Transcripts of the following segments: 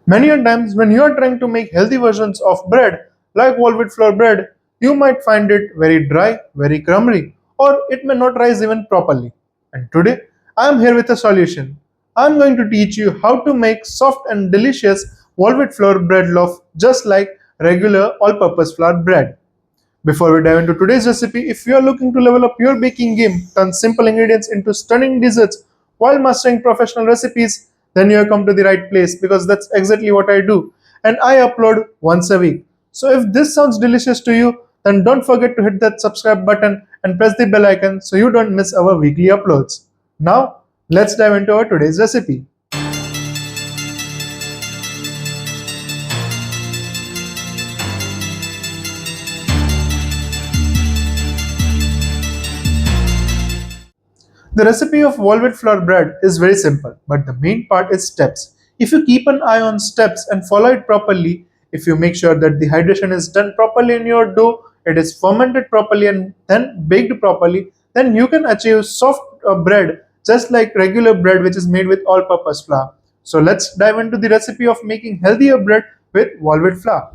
Many a times when you are trying to make healthy versions of bread like whole wheat flour bread, you might find it very dry, very crumbly, or it may not rise even properly. And today I am here with a solution. I am going to teach you how to make soft and delicious whole wheat flour bread loaf just like regular all-purpose flour bread. Before we dive into today's recipe, if you are looking to level up your baking game, turn simple ingredients into stunning desserts while mastering professional recipes, then you have come to the right place because that's exactly what I do. And I upload once a week. So if this sounds delicious to you, then don't forget to hit that subscribe button and press the bell icon so you don't miss our weekly uploads. Now, let's dive into our today's recipe. The recipe of whole flour bread is very simple, but the main part is steps. If you keep an eye on steps and follow it properly, if you make sure that the hydration is done properly in your dough, it is fermented properly and then baked properly, then you can achieve soft bread just like regular bread which is made with all-purpose flour. So let's dive into the recipe of making healthier bread with whole wheat flour.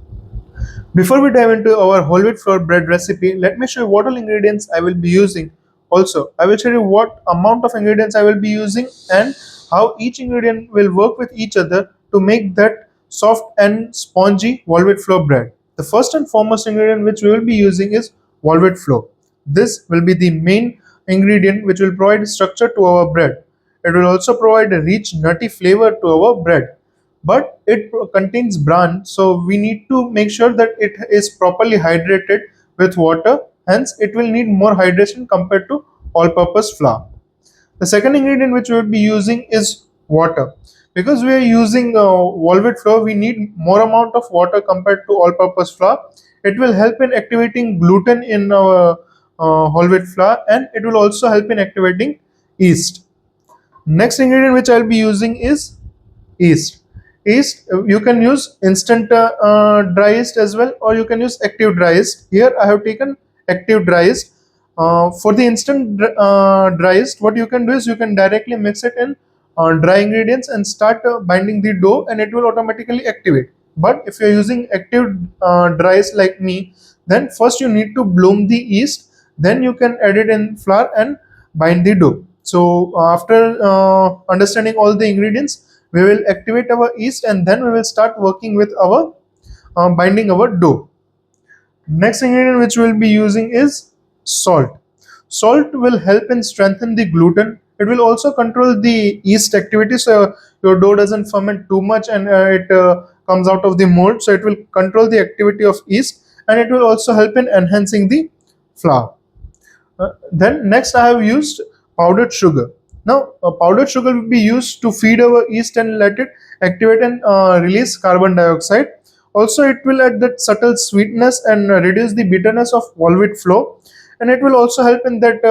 Before we dive into our whole wheat flour bread recipe, let me show you what all ingredients I will be using. Also, I will show you what amount of ingredients I will be using and how each ingredient will work with each other to make that soft and spongy whole wheat flour bread. The first and foremost ingredient which we will be using is whole wheat flour. This will be the main ingredient which will provide structure to our bread. It will also provide a rich nutty flavor to our bread, but it contains bran, so we need to make sure that it is properly hydrated with water, hence it will need more hydration compared to all purpose flour. The second ingredient which we will be using is water. Because we are using whole wheat flour, we need more amount of water compared to all purpose flour. It will help in activating gluten in our whole wheat flour, and it will also help in activating yeast. Next ingredient which I'll be using is yeast. Yeast, you can use instant dry yeast as well, or you can use active dry yeast. Here I have taken active dry yeast. For the instant dry yeast, what you can do is you can directly mix it in dry ingredients and start binding the dough, and it will automatically activate. But if you're using active dry yeast like me, then first you need to bloom the yeast, then you can add it in flour and bind the dough. So after understanding all the ingredients, we will activate our yeast and then we will start working with our binding our dough. Next ingredient which we will be using is salt. Salt will help in strengthen the gluten. It will also control the yeast activity, so your dough doesn't ferment too much and it comes out of the mold. So it will control the activity of yeast, and it will also help in enhancing the flour. Then next I have used powdered sugar. Now powdered sugar will be used to feed our yeast and let it activate and release carbon dioxide. Also it will add that subtle sweetness and reduce the bitterness of whole wheat flour, and it will also help in that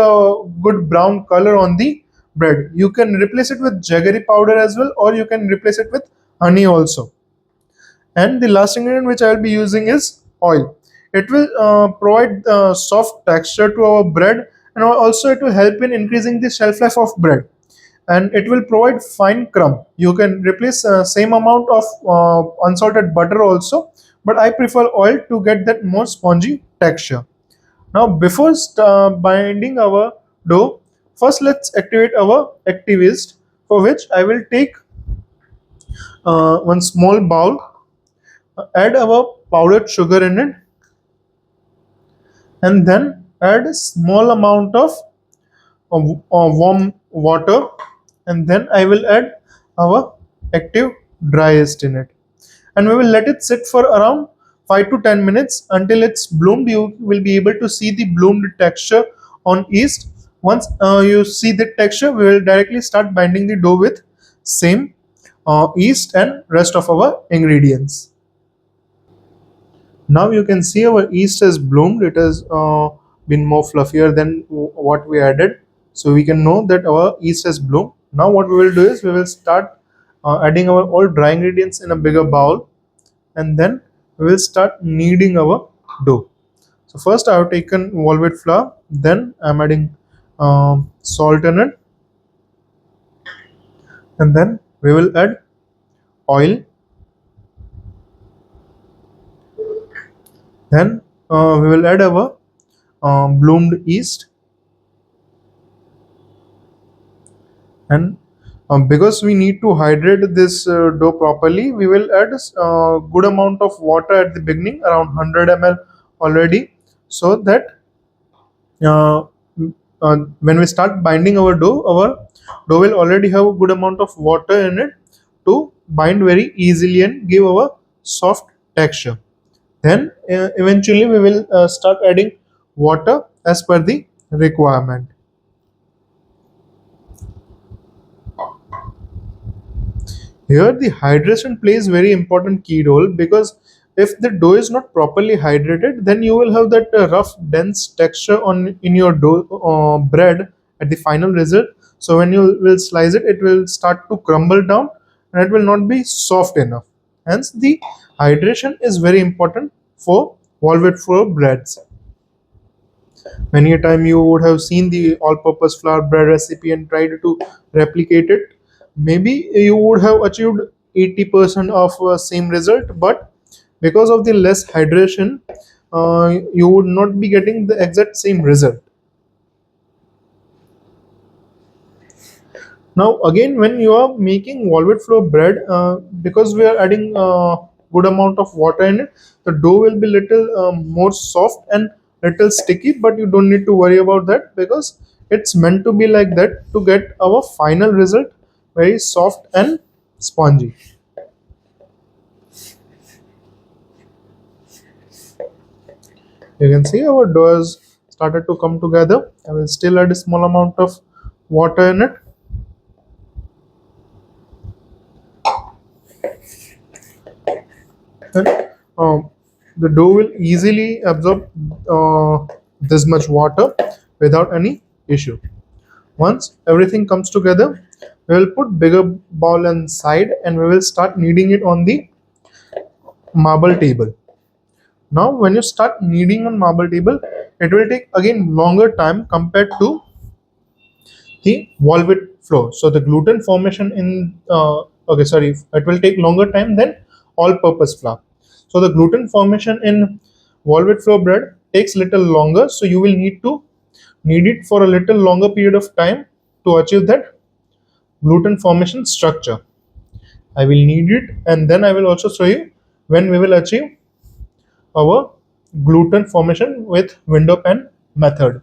good brown color on the bread. You can replace it with jaggery powder as well, or you can replace it with honey also. And the last ingredient which I will be using is oil. It will provide soft texture to our bread, and also it will help in increasing the shelf life of bread, and it will provide fine crumb. You can replace same amount of unsalted butter also, but I prefer oil to get that more spongy texture. Now before binding our dough, first let's activate our active yeast, for which I will take one small bowl, add our powdered sugar in it, and then add a small amount of warm water, and then I will add our active dry yeast in it, and we will let it sit for around 5 to 10 minutes until it's bloomed. You will be able to see the bloomed texture on yeast. Once you see the texture, we will directly start binding the dough with same yeast and rest of our ingredients. Now you can see our yeast has bloomed. It has been more fluffier than what we added, so we can know that our yeast has bloomed. Now what we will do is we will start adding our all dry ingredients in a bigger bowl, and then we will start kneading our dough. So first I have taken whole wheat flour, then I am adding salt in it, and then we will add oil, Then we will add our bloomed yeast, and because we need to hydrate this dough properly, we will add a good amount of water at the beginning, around 100 ml already, so that uh, when we start binding our dough will already have a good amount of water in it to bind very easily and give our soft texture. Then eventually we will start adding water as per the requirement. Here, the hydration plays very important key role, because if the dough is not properly hydrated, then you will have that rough, dense texture on in your dough bread at the final result. So when you will slice it, it will start to crumble down, and it will not be soft enough. Hence, the hydration is very important for velvet flour breads. Many a time you would have seen the all-purpose flour bread recipe and tried to replicate it. Maybe you would have achieved 80% of same result, but because of the less hydration, you would not be getting the exact same result. Now again, when you are making velvet flour bread, because we are adding good amount of water in it, the dough will be little more soft and little sticky. But you don't need to worry about that, because it's meant to be like that to get our final result very soft and spongy. You can see our dough has started to come together. I will still add a small amount of water in it. And the dough will easily absorb this much water without any issue. Once everything comes together, we will put bigger ball inside and we will start kneading it on the marble table. Now when you start kneading on marble table, it will take again longer time compared to the velvet flour. So the gluten formation in okay, sorry, it will take longer time than all-purpose flour. So the gluten formation in velvet flour bread takes little longer. So you will need to knead it for a little longer period of time to achieve that gluten formation structure. I will knead it, and then I will also show you when we will achieve our gluten formation with window pan method.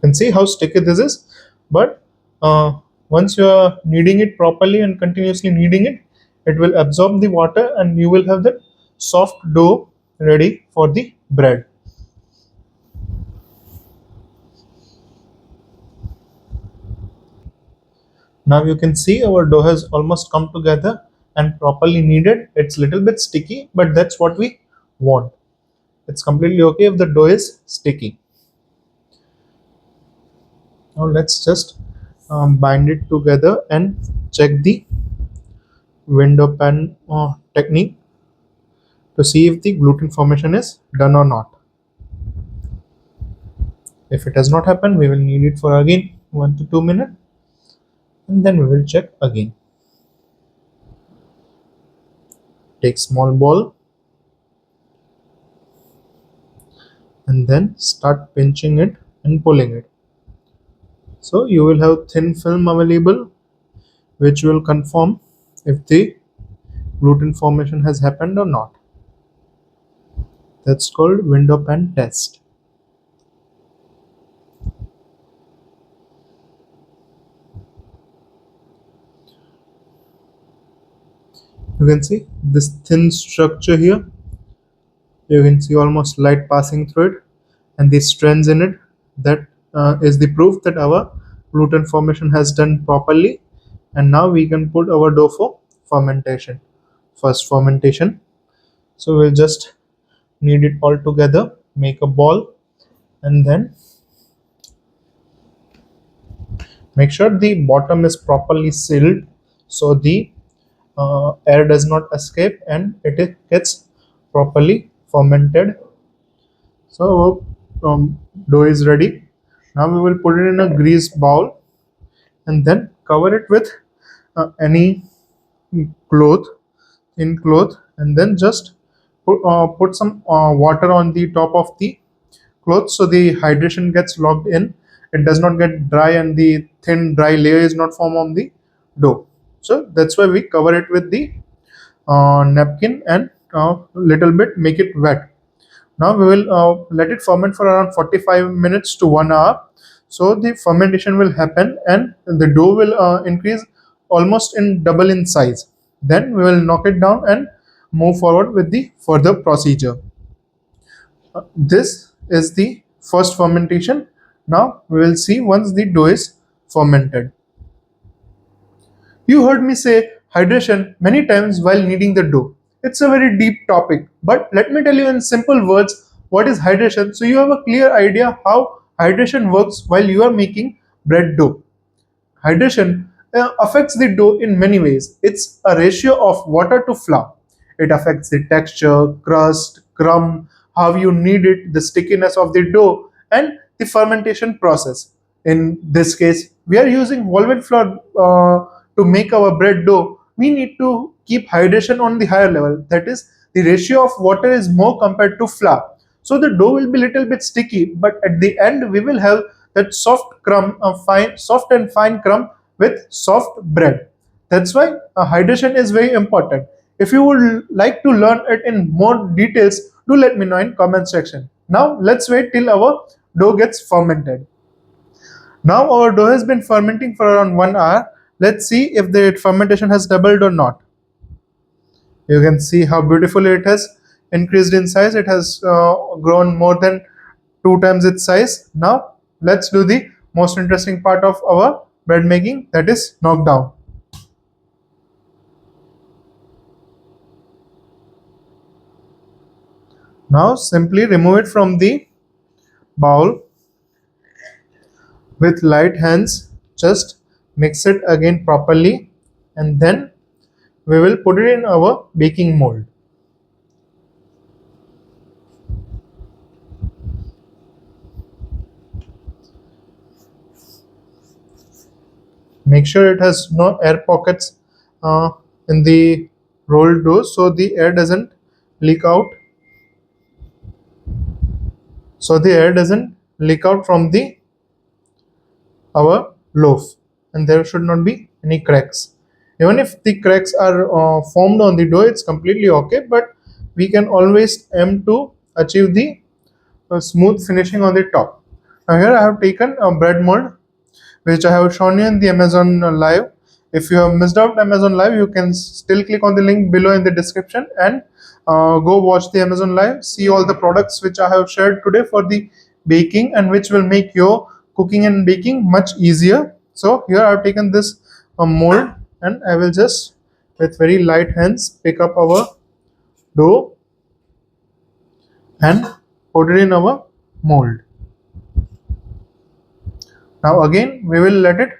Can see how sticky this is, but once you are kneading it properly and continuously kneading it, it will absorb the water and you will have the soft dough ready for the bread. Now you can see our dough has almost come together and properly kneaded. It's little bit sticky, but that's what we want. It's completely okay if the dough is sticky. Now let's just bind it together and check the window pan technique to see if the gluten formation is done or not. If it has not happened, we will knead it for again 1 to 2 minutes, and then we will check again. Take small ball and then start pinching it and pulling it. So you will have thin film available, which will confirm if the gluten formation has happened or not. That's called window pan test. You can see this thin structure here. You can see almost light passing through it, and the strands in it. That is the proof that our gluten formation has done properly. And now we can put our dough for fermentation. First fermentation. So we'll just knead it all together, make a ball, and then make sure the bottom is properly sealed so the air does not escape and gets properly fermented. So dough is ready. Now we will put it in a greased bowl and then cover it with any cloth in cloth and then just put some water on the top of the cloth so the hydration gets locked in. It does not get dry and the thin dry layer is not formed on the dough. So that's why we cover it with the napkin and little bit make it wet. Now we will let it ferment for around 45 minutes to 1 hour. So the fermentation will happen and the dough will increase almost in double in size. Then we will knock it down and move forward with the further procedure. This is the first fermentation. Now we will see once the dough is fermented. You heard me say hydration many times while kneading the dough. It's a very deep topic, but let me tell you in simple words what is hydration so you have a clear idea how hydration works while you are making bread dough. Hydration affects the dough in many ways. It's a ratio of water to flour. It affects the texture, crust, crumb, how you knead it, the stickiness of the dough, and the fermentation process. In this case, we are using whole flour to make our bread dough. We need to keep hydration on the higher level. That is, the ratio of water is more compared to flour. So the dough will be little bit sticky, but at the end we will have that soft crumb, soft and fine crumb with soft bread. That's why hydration is very important. If you would like to learn it in more details, do let me know in comment section. Now let's wait till our dough gets fermented. Now our dough has been fermenting for around 1 hour. Let's see if the fermentation has doubled or not. You can see how beautifully it has increased in size. It has grown more than 2 times its size. Now let's do the most interesting part of our bread making, that is knock down. Now simply remove it from the bowl with light hands. Just mix it again properly and then we will put it in our baking mold. Make sure it has no air pockets in the rolled dough so the air doesn't leak out. From the our loaf, and there should not be any cracks. Even if the cracks are formed on the dough, it's completely okay, but we can always aim to achieve the smooth finishing on the top. Now here I have taken a bread mold which I have shown you in the Amazon Live. If you have missed out Amazon Live, you can still click on the link below in the description and go watch the Amazon Live. See all the products which I have shared today for the baking and which will make your cooking and baking much easier. So here I have taken this mold and I will just with very light hands pick up our dough and put it in our mold. Now again we will let it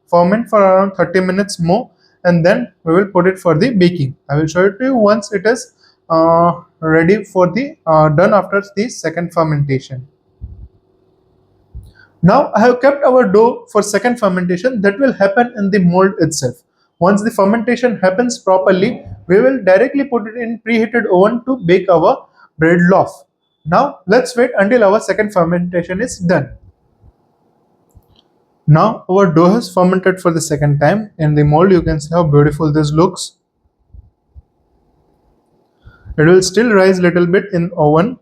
ferment for around 30 minutes more and then we will put it for the baking. I will show it to you once it is ready for the done after the second fermentation. Now I have kept our dough for second fermentation that will happen in the mold itself. Once the fermentation happens properly, we will directly put it in preheated oven to bake our bread loaf. Now let's wait until our second fermentation is done. Now our dough has fermented for the second time. In the mold you can see how beautiful this looks. It will still rise little bit in oven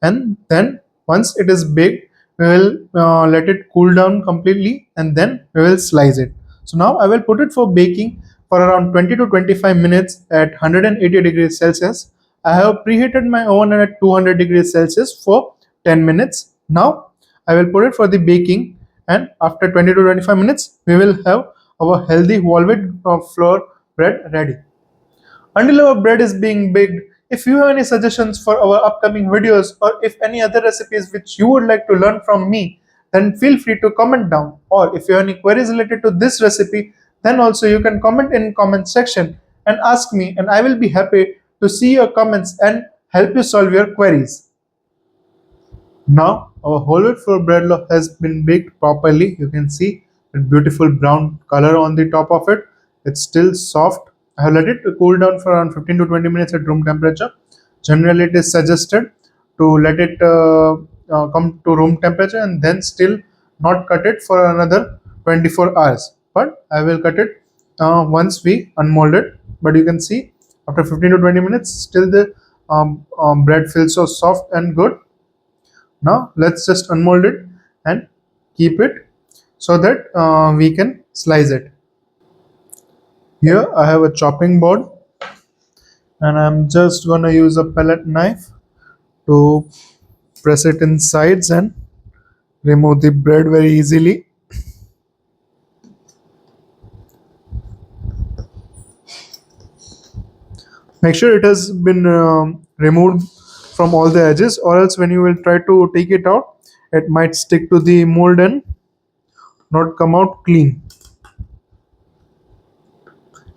and then once it is baked we will let it cool down completely and then we will slice it. So now I will put it for baking for around 20 to 25 minutes at 180 degrees Celsius. I have preheated my oven at 200 degrees Celsius for 10 minutes. Now I will put it for the baking and after 20 to 25 minutes we will have our healthy whole wheat flour bread ready. Until our bread is being baked, if you have any suggestions for our upcoming videos or if any other recipes which you would like to learn from me, then feel free to comment down. Or if you have any queries related to this recipe, then also you can comment in comment section and ask me and I will be happy to see your comments and help you solve your queries. Now our whole wheat flour bread loaf has been baked properly. You can see the beautiful brown color on the top of it. It's still soft I have let it cool down for around 15 to 20 minutes at room temperature. Generally, it is suggested to let it come to room temperature and then still not cut it for another 24 hours. But I will cut it once we unmold it. But you can see after 15 to 20 minutes, still the bread feels so soft and good. Now let's just unmold it and keep it so that we can slice it. Here I have a chopping board and I'm just gonna use a pellet knife to press it in sides and remove the bread very easily. Make sure it has been removed from all the edges, or else when you will try to take it out, it might stick to the mold and not come out clean.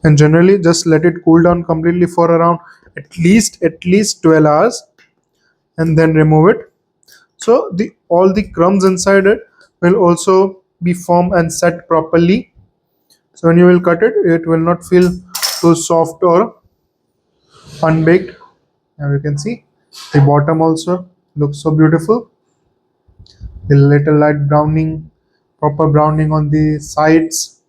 And generally just let it cool down completely for around at least 12 hours and then remove it, so the all the crumbs inside it will also be formed and set properly. So when you will cut it, it will not feel too soft or unbaked. Now you can see the bottom also looks so beautiful, the little light browning, proper browning on the sides.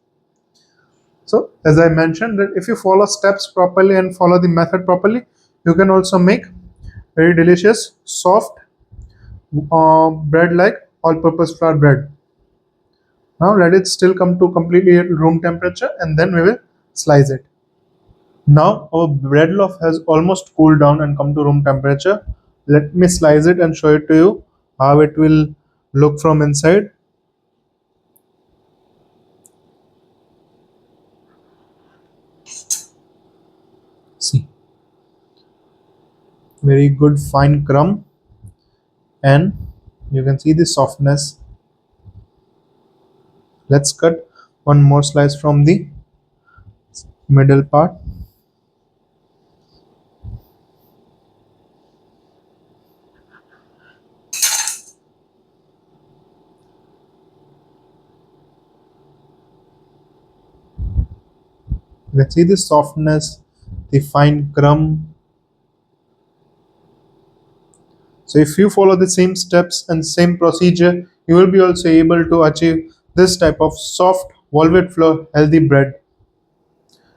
So as I mentioned, that if you follow steps properly and follow the method properly, you can also make very delicious soft bread like all-purpose flour bread. Now let it still come to completely room temperature and then we will slice it. Now our bread loaf has almost cooled down and come to room temperature. Let me slice it and show it to you how it will look from inside. See, very good fine crumb, and you can see the softness. Let's cut one more slice from the middle part. Let's see the softness, the fine crumb. So if you follow the same steps and same procedure, you will be also able to achieve this type of soft velvet flour healthy bread.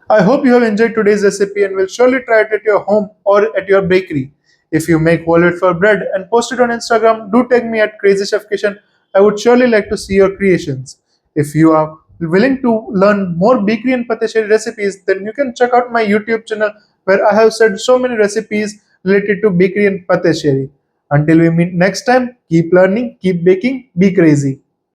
I hope you have enjoyed today's recipe and will surely try it at your home or at your bakery. If you make velvet flour bread and post it on Instagram, do tag me at Crazy Chef Kishan. I would surely like to see your creations. If you are willing to learn more bakery and patisserie recipes, then you can check out my YouTube channel where I have shared so many recipes related to bakery and patisserie. Until we meet next time, keep learning, keep baking, be crazy.